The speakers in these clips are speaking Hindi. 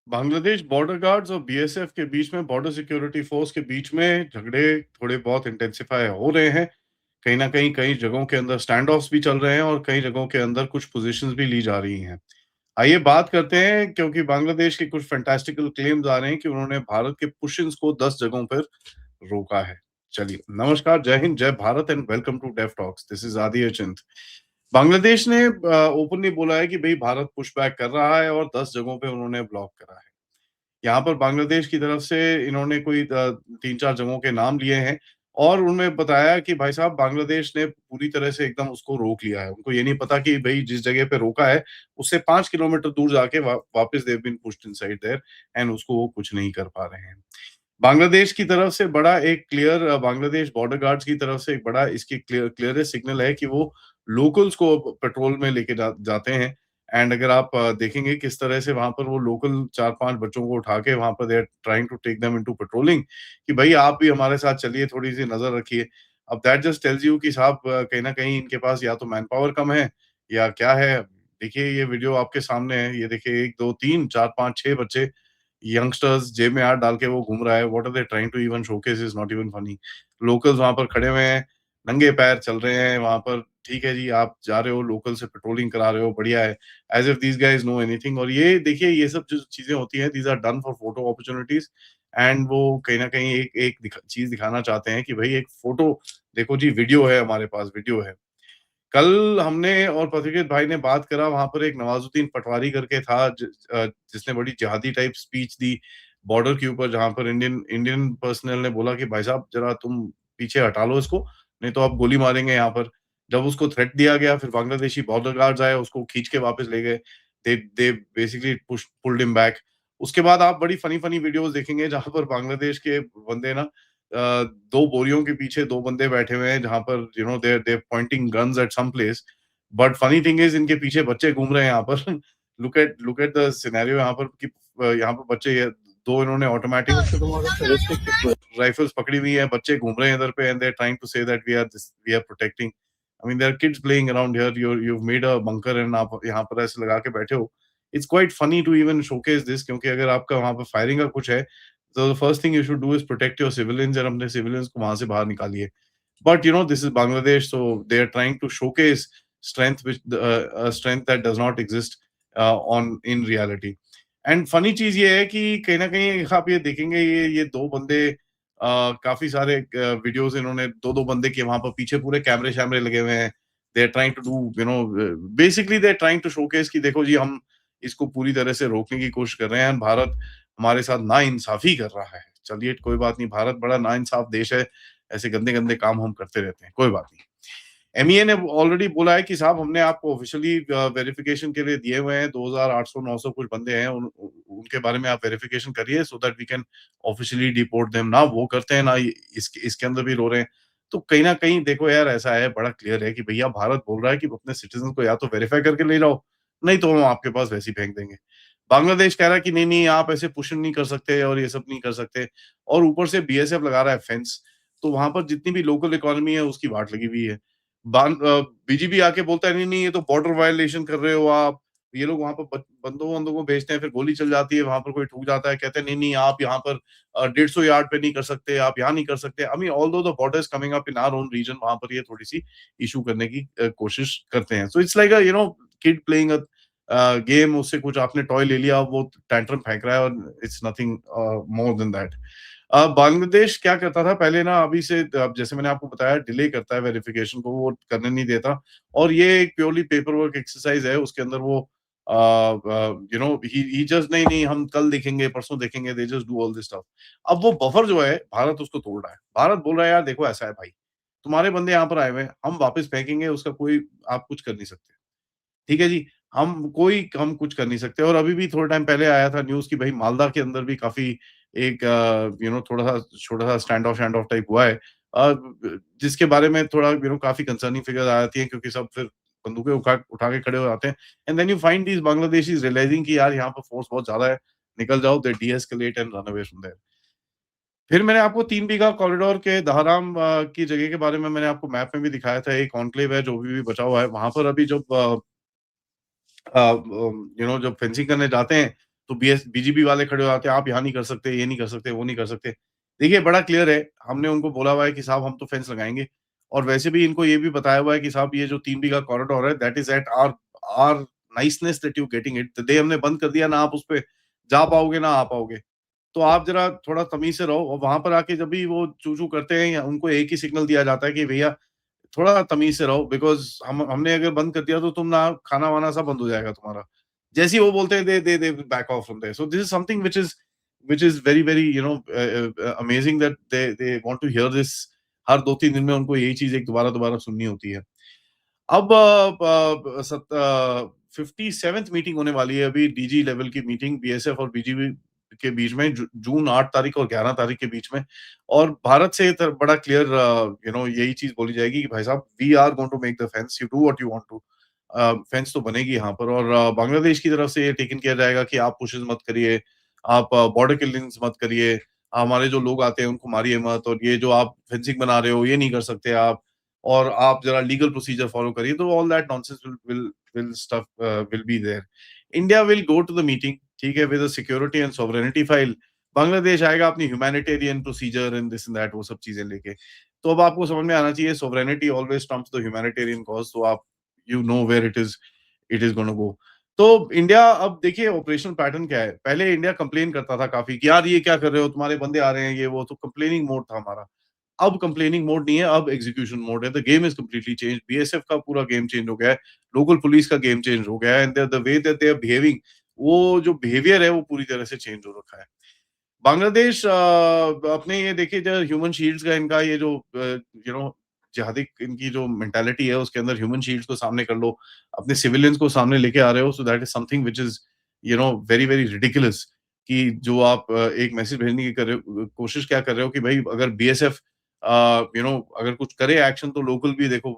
बांग्लादेश बॉर्डर गार्ड्स और बीएसएफ के बीच में, बॉर्डर सिक्योरिटी फोर्स के बीच में झगड़े थोड़े बहुत इंटेंसिफाई हो रहे हैं। कहीं न कहीं कई जगहों के अंदर स्टैंड ऑफ्स भी चल रहे हैं और कई जगहों के अंदर कुछ पोज़ीशंस भी ली जा रही हैं। आइए बात करते हैं, क्योंकि बांग्लादेश के कुछ फैंटास्टिकल क्लेम्स आ रहे हैं कि उन्होंने भारत के पुश-इन्स को 10 जगहों पर रोका है। चलिए, नमस्कार, जय हिंद, जय Bharat and welcome to deaf talks. This is Aadi Achint. Bangladesh ने ओपनली बोला है कि भई भारत पुश बैक कर रहा है और 10 जगहों पे उन्होंने ब्लॉक करा है। यहाँ पर बांग्लादेश की तरफ से इन्होंने कोई 3-4 जगहों के नाम लिए हैं और उनमें बताया कि भाई साहब, बांग्लादेश ने पूरी तरह से एकदम उसको रोक लिया है। उनको ये नहीं पता कि भई जिस जगह पे रोका है, उससे 5 किलोमीटर दूर जाके वापस they have been pushed inside there and उसको वो कुछ नहीं कर पा रहे हैं। बांग्लादेश की तरफ से बड़ा एक बांग्लादेश बॉर्डर गार्ड्स की तरफ से एक बड़ा इसकी क्लियरेस्ट सिग्नल है कि वो लोकल्स को पेट्रोल में लेके जाते हैं। एंड अगर आप देखेंगे किस तरह से वहां पर वो लोकल 4-5 बच्चों को उठा के वहां पर they are trying to take them into patrolling, कि भाई आप भी हमारे साथ चलिए, थोड़ी सी नजर रखिए। अब दैट जस्ट टेल्स यू कि साहब, कहीं ना कहीं इनके पास या तो मैन पावर कम है या क्या है। देखिए, ये वीडियो आपके सामने है, ये देखिए, 1 2 3 4 5 6 बच्चे, यंगस्टर्स जेब में हाथ डाल के वो घूम रहा है। What are they trying to even showcase is not even funny. Locals वहां पर खड़े हुए हैं, नंगे पैर चल रहे हैं वहां पर। ठीक है जी, आप जा रहे हो, लोकल से पेट्रोलिंग करा रहे हो, बढ़िया है। As if these guys know anything. और ये देखिए, ये सब जो चीजें होती हैं, these are done for photo opportunities. And वो कहीं ना कहीं एक एक चीज दिखाना चाहते हैं कि भाई एक फोटो देखो जी, वीडियो है, हमारे पास वीडियो है। कल हमने और पथिकृत भाई ने बात करा, वहां पर एक नवाजुद्दीन पटवारी करके था, जिसने बड़ी जिहादी टाइप स्पीच दी बॉर्डर के ऊपर, जहां पर इंडियन इंडियन पर्सनल ने बोला कि भाई साहब, जरा तुम पीछे हटा लो इसको, नहीं तो आप गोली मारेंगे यहाँ पर। जब उसको थ्रेट दिया गया, फिर बांग्लादेशी बॉर्डर गार्ड्स आए, उसको खींच के वापस ले गए। They basically pulled him back. उसके बाद आप बड़ी फनी फनी वीडियोस देखेंगे जहां पर बांग्लादेश के बंदे ना, दो बोरियों के पीछे दो बंदे बैठे हुए हैं, जहां पर they pointing guns at some place. But funny thing is, इनके पीछे बच्चे घूम रहे हैं यहाँ पर। लुक एट द सिनेरियो यहाँ पर कि यहाँ पर बच्चे, दो इन्होंने ऑटोमेटिक राइफल्स पकड़ी हुई है, बच्चे घूम रहे हैं इधर पे, and they are trying to say that we are protecting. I mean, there are kids playing around here, you've made a bunker and आप यहाँ पर ऐसे लगा के बैठे हो। It's quite funny to even showcase this, क्योंकि अगर आपका वहां पर फायरिंग का कुछ है, तो the first thing you should do is protect your civilians, और अपने सिविलियंस को वहां से बाहर निकालिए। But this is Bangladesh, so they are trying to showcase strength, which strength that does not exist on in reality. And funny चीज ये है कि कहीं ना कहीं आप ये देखेंगे, ये दो बंदे, काफी सारे वीडियोस इन्होंने, दो दो बंदे के वहां पर पीछे पूरे कैमरे शैमरे लगे हुए हैं। They are trying to do, basically they are trying to showcase कि देखो जी, हम इसको पूरी तरह से रोकने की कोशिश कर रहे हैं। भारत हमारे साथ ना इंसाफी कर रहा है। चलिए, कोई बात नहीं, भारत बड़ा ना इंसाफ देश है, ऐसे गंदे गंदे काम हम करते रहते हैं, कोई बात नहीं। एमईए ने ऑलरेडी बोला है कि साहब, हमने आपको ऑफिशियली वेरिफिकेशन के लिए दिए हुए हैं 2800-900 कुछ बंदे हैं, उनके बारे में आप वेरिफिकेशन करिए, so that we can officially deport them. ना वो करते हैं, ना इसके अंदर भी रो रहे हैं। तो कहीं ना कहीं देखो यार, ऐसा है, बड़ा क्लियर है कि भैया, भारत बोल रहा है कि अपने सिटीजन को या तो वेरीफाई करके ले जाओ, नहीं तो हम आपके पास वैसे ही फेंक देंगे। बांग्लादेश कह रहा है कि नहीं नहीं, आप ऐसे पुश नहीं कर सकते और ये सब नहीं कर सकते। और ऊपर से बीएसएफ लगा रहा है फेंस। तो वहां पर जितनी भी लोकल इकोनॉमी है, उसकी वाट लगी हुई है। बीजीबी आके बोलता है, नहीं नहीं, ये तो बॉर्डर वायलेशन कर रहे हो आप। ये लोग वहां पर बंदों बंदों को भेजते हैं, फिर गोली चल जाती है, वहां पर कोई ठुक जाता है, कहते हैं नहीं नहीं, आप यहाँ पर 150 यार्ड पे नहीं कर सकते, आप यहाँ नहीं कर सकते। I mean, although the border is coming up in our own region, वहां पर ये थोड़ी सी इशू करने की कोशिश करते हैं। So it's like kid playing game. उससे कुछ आपने टॉय ले लिया, वो टैंट्रम फेंक रहा है, और it's nothing more than that. Bangladesh क्या करता था पहले ना, अभी से, अब जैसे मैंने आपको बताया, डिले करता है वेरिफिकेशन को, वो करने नहीं देता। और ये एक प्योरली पेपर वर्क एक्सरसाइज है, उसके अंदर वो ही जस्ट, नहीं नहीं, हम कल देखेंगे, परसों देखेंगे, they just do all this stuff. अब वो बफर जो है, भारत उसको तोड़ रहा है। भारत बोल रहा है, यार देखो, ऐसा है भाई, तुम्हारे बंदे यहाँ पर आए हुए हैं, हम वापस फेंकेंगे, उसका कोई आप कुछ कर नहीं सकते। ठीक है जी, हम कुछ कर नहीं सकते। और अभी भी थोड़े टाइम पहले आया था न्यूज़ कि भाई, मालदा के अंदर भी काफ़ी एक थोड़ा-सा छोटा-सा स्टैंड ऑफ टाइप हुआ है। जिसके बारे में थोड़ा काफ़ी कंसर्निंग फिगर्स आ जाती हैं, क्योंकि सब फिर बंदूकें उठा उठा के खड़े हो जाते हैं। And then you find these Bangladeshis realising कि यार, यहाँ पर फोर्स बहुत ज़्यादा है, निकल जाओ, they de-escalate and run away from there. फिर मैंने आपको 3 बीघा कॉरिडोर के दहाराम की जगह के बारे में मैंने आपको मैप में भी दिखाया था। एक एन्क्लेव है जो अभी भी बचा हुआ है। वहाँ पर अभी जब जब फेंसिंग करने जाते हैं, तो बीजीबी वाले खड़े हो जाते हैं, आप यहाँ नहीं कर सकते, ये नहीं कर सकते, वो नहीं कर सकते। देखिए बड़ा क्लियर है, हमने उनको बोला हुआ है कि साहब हम तो फेंस लगाएँगे और वैसे भी इनको ये भी बताया हुआ है कि साहब ये जो 3 बीघा कॉरिडोर है that is at our our niceness that you getting it. The day हमने बंद कर दिया ना आप उसपे जा पाओगे, ना आ पाओगे। तो आप ज़रा थोड़ा तमीज़ से रहो और वहाँ पर आके जब भी वो चू-चू करते हैं या उनको एक ही सिग्नल दिया जाता है कि भैया थोड़ा तमीज़ से रहो बिकॉज़ हमने अगर बंद कर दिया तो तुम ना खाना-वाना सब बंद हो जाएगा तुम्हारा। जैसे ही वो बोलते हैं they back off from there. So this is something which is very very amazing that they want to hear this. हर 2-3 दिन में उनको यही चीज़ एक दोबारा-दोबारा सुननी होती है। अब 57th मीटिंग होने वाली है अभी डीजी लेवल की मीटिंग बीएसएफ और बीजीबी के बीच में जून 8 तारीख और 11 तारीख के बीच में और भारत से बड़ा क्लियर यही चीज बोली जाएगी कि भाई साहब we are going to make the fence you do what you want to. Fence तो बनेगी यहाँ पर और बांग्लादेश की तरफ से ये टेकन किया जाएगा कि आप पुशेस मत करिए, आप बॉर्डर किलिंग्स मत करिए, हमारे जो लोग आते हैं उनको मारिए मत और ये जो आप फेंसिंग बना रहे हो ये नहीं कर सकते आप और आप जरा लीगल प्रोसीजर फॉलो करिए तो all that nonsense will stuff will be there. India will go to the meeting, ठीक है, with a security and sovereignty file. Bangladesh आएगा अपनी humanitarian procedure and this and that वो सब चीजें लेके। तो अब आपको समझ में आना चाहिए sovereignty always trumps the humanitarian cause. तो आप you know where it is gonna go. तो इंडिया अब देखिए ऑपरेशनल पैटर्न क्या है। पहले इंडिया कंप्लेन करता था काफी कि यार ये क्या कर रहे हो, तुम्हारे बंदे आ रहे हैं ये वो, तो कंप्लेनिंग मोड था हमारा। अब कंप्लेनिंग मोड नहीं है, अब एग्जीक्यूशन मोड है। The game is completely change. BSF का पूरा गेम चेंज हो गया है, लोकल पुलिस का गेम चेंज हो गया है and the way that they are behaving, वो जो बिहेवियर है वो पूरी तरह से चेंज हो रखा है। बांग्लादेश अपने ये देखिए जो ह्यूमन शील्ड्स का इनका ये जो जिहादी इनकी जो मेंटालिटी है उसके अंदर ह्यूमन शील्ड्स को सामने कर लो, अपने सिविलियंस को सामने लेके आ रहे हो, so that is something which is very very ridiculous. कि जो आप एक मैसेज भेजने की कर रहे हो, कोशिश क्या कर रहे हो कि भाई अगर बीएसएफ अगर कुछ करे एक्शन तो लोकल भी देखो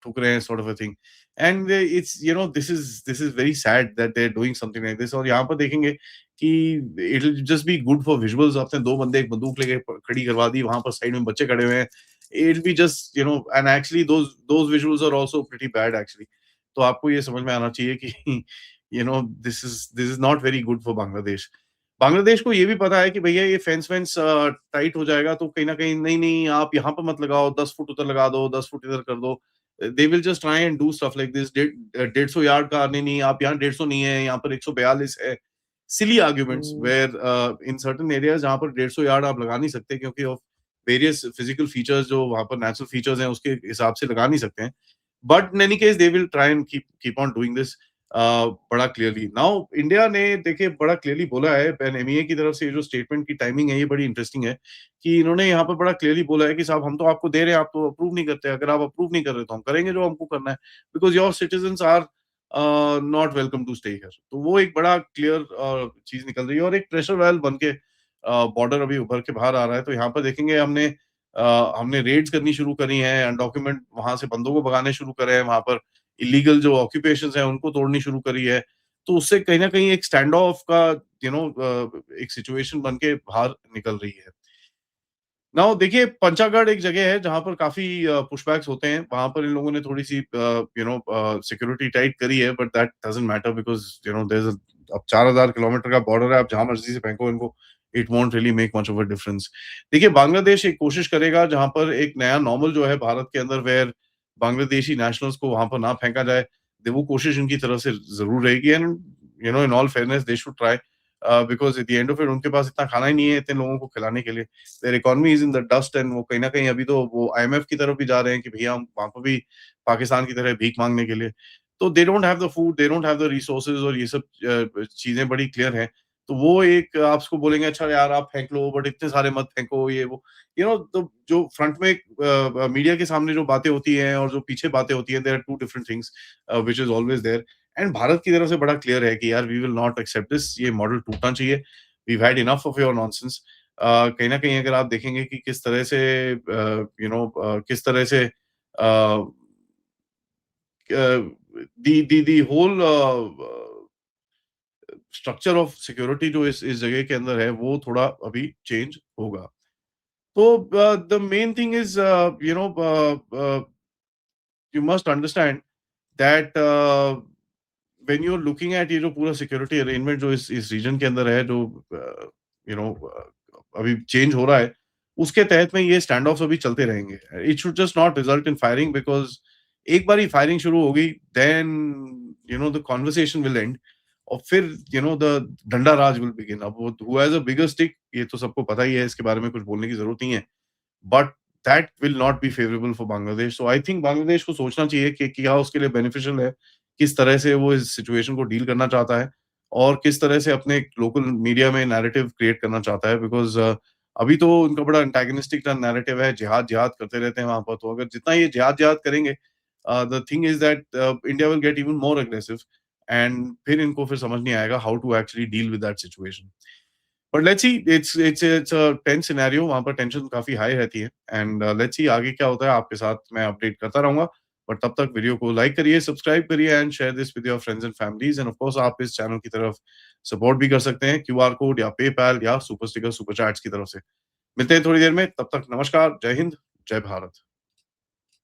ठुक रहे हैं, sort of a thing. And it's this is very sad that they are doing something like this. और यहाँ पर देखेंगे कि it will just be good for visuals. आपने 2 बंदे एक बंदूक लेके खड़ी करवा दी, वहाँ पर साइड में बच्चे खड़े हुए हैं। It will be just and actually those visuals are also pretty bad actually. तो आपको ये समझ में आना चाहिए कि this is not very good for Bangladesh. Bangladesh को ये भी पता है कि भैया ये फेंस टाइट हो जाएगा तो कहीं न कहीं नहीं, आप यहाँ पे मत लगाओ, 10 फुट उधर लगा दो, 10 फुट इधर कर दो। They will just try and do stuff like this. 150 yard का नहीं, आप यहाँ 150 नहीं है, यहाँ पर 142 है। सिली आर्गुमेंट्स हुँ, वेयर इन सर्टेन एरियाज जहाँ पर 150 यार्ड आप लगा नहीं सकते क्योंकि ऑफ वेरियस फिजिकल फीचर्स जो वहाँ पर नेचुरल फीचर्स हैं उसके हिसाब से लगा नहीं सकते हैं। But in any case they will try and keep on doing this बड़ा क्लियरली। नाउ इंडिया ने देखिए बड़ा क्लियरली बोला है, एनएमईए की तरफ से ये जो स्टेटमेंट की टाइमिंग है ये बड़ी इंटरेस्टिंग है कि इन्होंने यहाँ पर बड़ा क्लियरली बोला है कि साहब हम तो आपको दे रहे हैं, आप तो अप्रूव नहीं करते। अगर आप अप्रूव नहीं कर रहे तो हम करेंगे जो हमको करना है, because your citizens are not welcome to stay here. तो वो एक बड़ा क्लियर चीज़ निकल रही है और एक प्रेशर वेल बन के बॉर्डर अभी उभर के बाहर आ रहा है। तो यहाँ पर देखेंगे हमने रेड्स करनी शुरू करी हैं, अनडॉक्यूमेंट वहाँ से बंदों को भगाने शुरू करे हैं, वहाँ पर इलीगल जो ऑक्यूपेशंस हैं उनको तोड़नी शुरू करी है। तो उससे कहीं न कहीं एक स्टैंड ऑफ का एक सिचुएशन बन के बाहर निकल रही है। नाउ देखिए पंचागढ़ एक जगह है जहाँ पर काफ़ी पुशबैक्स होते हैं। वहाँ पर इन लोगों ने थोड़ी-सी सिक्योरिटी टाइट करी है but that doesn't matter because there is अब 4000 किलोमीटर का बॉर्डर है, आप जहाँ मर्ज़ी से फेंको इनको, it won't really make much of a difference. देखिए बांग्लादेश एक कोशिश करेगा जहाँ पर एक नया नॉर्मल जो है भारत के अंदर वेयर बांग्लादेशी नेशनल्स को वहाँ पर ना फेंका जाए। वो कोशिश इनकी तरफ से ज़रूर रहेगी and in all fairness they should try because at the end of it उनके पास इतना खाना ही नहीं है इतने लोगों को खिलाने के लिए। There economy is in the dust and वो कहीं न कहीं अभी तो वो आईएमएफ की तरफ भी जा रहे हैं कि भैया हम वहाँ पर भी पाकिस्तान की तरह भीख माँगने के लिए। तो they don't have the food, they don't have the resources और ये सब चीज़ें बड़ी क्लियर हैं। तो वो एक आप उसको बोलेंगे अच्छा यार आप फेंक लो बट इतने सारे मत फेंको ये वो। तो जो फ्रंट में मीडिया के सामने जो बातें होती हैं और जो पीछे बातें होती हैं, there are 2 different things which is always there. And Bharat की तरफ से बड़ा क्लियर है कि यार we will not accept this, ये मॉडल टूटना चाहिए। We have had enough of your nonsense. कहीं न कहीं अगर आप देखेंगे कि किस तरह से किस तरह से the whole structure of security जो इस जगह के अंदर है वो थोड़ा अभी चेंज होगा। तो the main thing is you must understand that when you are looking at ये जो पूरा सिक्योरिटी अरेंजमेंट जो इस रीजन के अंदर है, जो यू नो अभी चेंज हो रहा है, उसके तहत में ये स्टैंड ऑफ्स अभी चलते रहेंगे। It should just not result in firing, because एक बार ही फायरिंग शुरू हो गई, then the conversation will end, और फिर द डंडा राज विल बिगिन। अब वो who has a bigger stick, ये तो सबको पता ही है, इसके बारे में कुछ बोलने की ज़रूरत नहीं है। But that will not be favourable for Bangladesh. So I think Bangladesh को सोचना चाहिए कि क्या उसके लिए बेनिफिशियल है, किस तरह से वो इस सिचुएशन को डील करना चाहता है, और किस तरह से अपने लोकल मीडिया में नैरेटिव क्रिएट करना चाहता है। बिकॉज़ अभी तो उनका बड़ा एंटागोनिस्टिक नैरेटिव है, जिहाद जिहाद करते रहते हैं वहाँ पर। तो अगर जितना ये जिहाद जिहाद करेंगे, the thing is that India will get even more aggressive, and फिर इनको फिर समझ नहीं आएगा how to actually deal with that situation. But let's see, it's a tense scenario, वहाँ पर टेंशन काफ़ी हाई रहती है, एंड लेट्स सी आगे क्या होता है। आपके साथ मैं अपडेट करता रहूँगा। बट तब तक वीडियो को लाइक करिए, सब्सक्राइब करिए, and share this with your friends and families, end of course आप इस चैनल की तरफ सपोर्ट भी कर सकते हैं क्यूआर कोड या पेपैल या सुपर स्टिकर, सुपर चैट्स की तरफ से। मिलते हैं थोड़ी देर में, तब तक नमस्कार, जय हिंद, जय भारत।